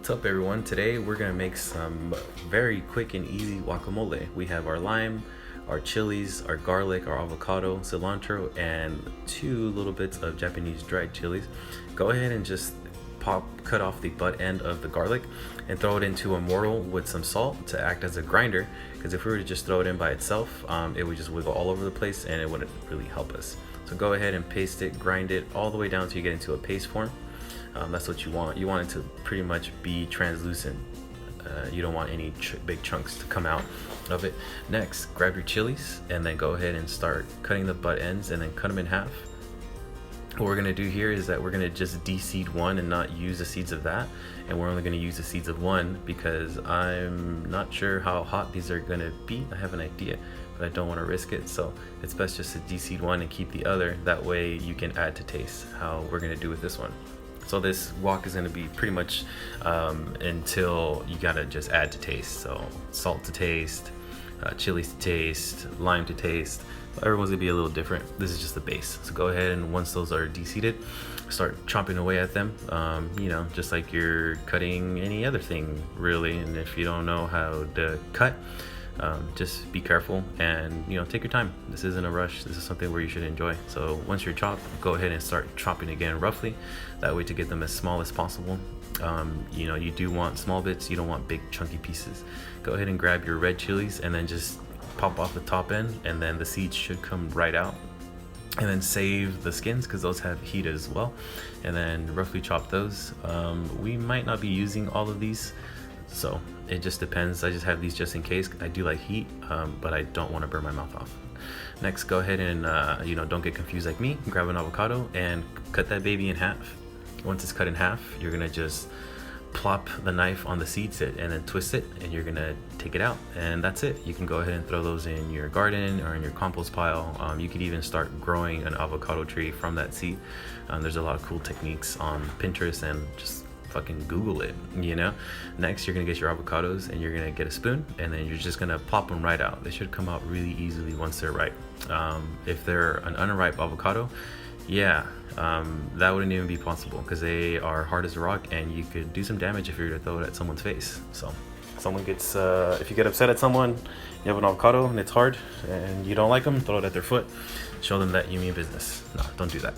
What's up, everyone? Today we're gonna make some very quick and easy guacamole. We have our lime, our chilies, our garlic, our avocado, cilantro, and 2 little bits of Japanese dried chilies. Go ahead and just cut off the butt end of the garlic and throw it into a mortar with some salt to act as a grinder, because if we were to just throw it in by itself, it would just wiggle all over the place and it wouldn't really help us. So go ahead and paste it, grind it all the way down till you get into a paste form. That's what you want. You want it to pretty much be translucent. You don't want any big chunks to come out of it. Next, grab your chilies and then go ahead and start cutting the butt ends and then cut them in half. What we're gonna do here is that we're gonna just de-seed one and not use the seeds of that, and we're only gonna use the seeds of one because I'm not sure how hot these are gonna be. I have an idea, but I don't want to risk it, so it's best just to de-seed one and keep the other. That way you can add to taste, how we're gonna do with this one. So this guac is going to be pretty much until you gotta just add to taste. So salt to taste, chilies to taste, lime to taste. Everyone's gonna be a little different. This is just the base. So go ahead and once those are de-seeded, start chopping away at them. You know, just like you're cutting any other thing, really. And if you don't know how to cut, just be careful and take your time. This isn't a rush. This is something where you should enjoy. So once you're chopped, go ahead and start chopping again roughly, that way to get them as small as possible. You do want small bits, you don't want big chunky pieces. Go ahead and grab your red chilies and then just pop off the top end, and then the seeds should come right out. And then save the skins because those have heat as well, and then roughly chop those. We might not be using all of these, so it just depends. I just have these just in case. I do like heat, but I don't want to burn my mouth off. Next, go ahead and don't get confused like me. Grab an avocado and cut that baby in half. Once it's cut in half, you're gonna just plop the knife on the seeds and then twist it, and you're gonna take it out, and that's it. You can go ahead and throw those in your garden or in your compost pile. You could even start growing an avocado tree from that seed. There's a lot of cool techniques on Pinterest, and just fucking Google it. Next, you're gonna get your avocados and you're gonna get a spoon, and then you're just gonna plop them right out. They should come out really easily once they're ripe. If they're an unripe avocado, that wouldn't even be possible because they are hard as a rock, and you could do some damage if you were to throw it at someone's face. So someone gets if you get upset at someone, you have an avocado and it's hard and you don't like them, throw it at their foot, show them that you mean business. No, don't do that.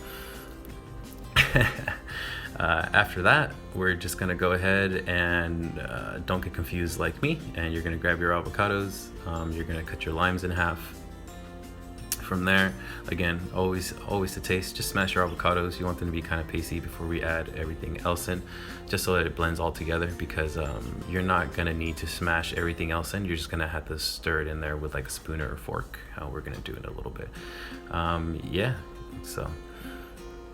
After that, we're just gonna go ahead and don't get confused like me, and you're gonna grab your avocados. You're gonna cut your limes in half. From there, again, always to taste. Just smash your avocados. You want them to be kind of pasty before we add everything else in, just so that it blends all together, because you're not gonna need to smash everything else in. You're just gonna have to stir it in there with like a spoon or a fork, how we're gonna do it a little bit. So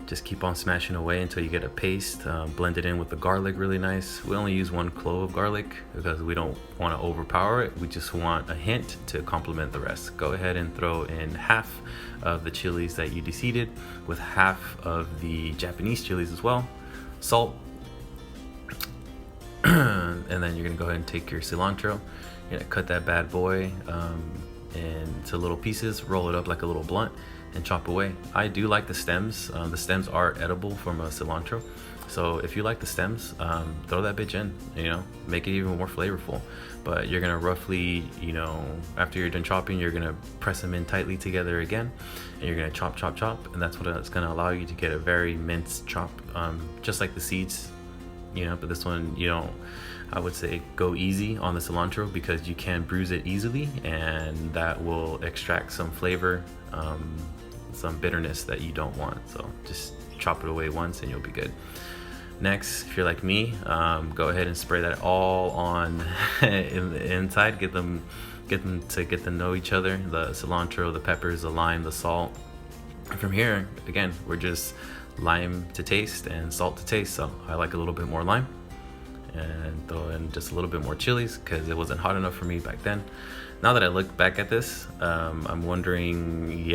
just keep on smashing away until you get a paste. Blend it in with the garlic really nice. We only use 1 clove of garlic because we don't want to overpower it. We just want a hint to complement the rest. Go ahead and throw in half of the chilies that you de-seeded with half of the Japanese chilies as well. Salt. And then you're gonna go ahead and take your cilantro. You're gonna cut that bad boy into little pieces, roll it up like a little blunt, and chop away. I do like the stems. The stems are edible from a cilantro, so if you like the stems, throw that bitch in. Make it even more flavorful. But you're gonna roughly, after you're done chopping, you're gonna press them in tightly together again, and you're gonna chop, and that's what it's gonna allow you to get a very minced chop, just like the seeds. But this one, I would say go easy on the cilantro because you can bruise it easily, and that will extract some flavor, some bitterness that you don't want. So just chop it away once and you'll be good. Next, if you're like me, go ahead and spray that all on in the inside. Get them to get to know each other, the cilantro, the peppers, the lime, the salt. And from here, again, we're just lime to taste and salt to taste. So I like a little bit more lime, and throw in just a little bit more chilies because it wasn't hot enough for me back then. Now that I look back at this, I'm wondering,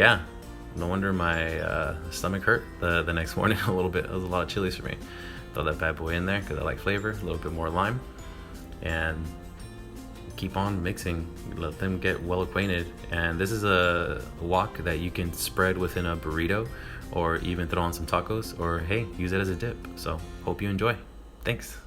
no wonder my stomach hurt the next morning a little bit. It was a lot of chilies for me. Throw that bad boy in there because I like flavor, a little bit more lime, and keep on mixing. Let them get well acquainted. And this is a guac that you can spread within a burrito, or even throw on some tacos, or hey, use it as a dip. So hope you enjoy. Thanks.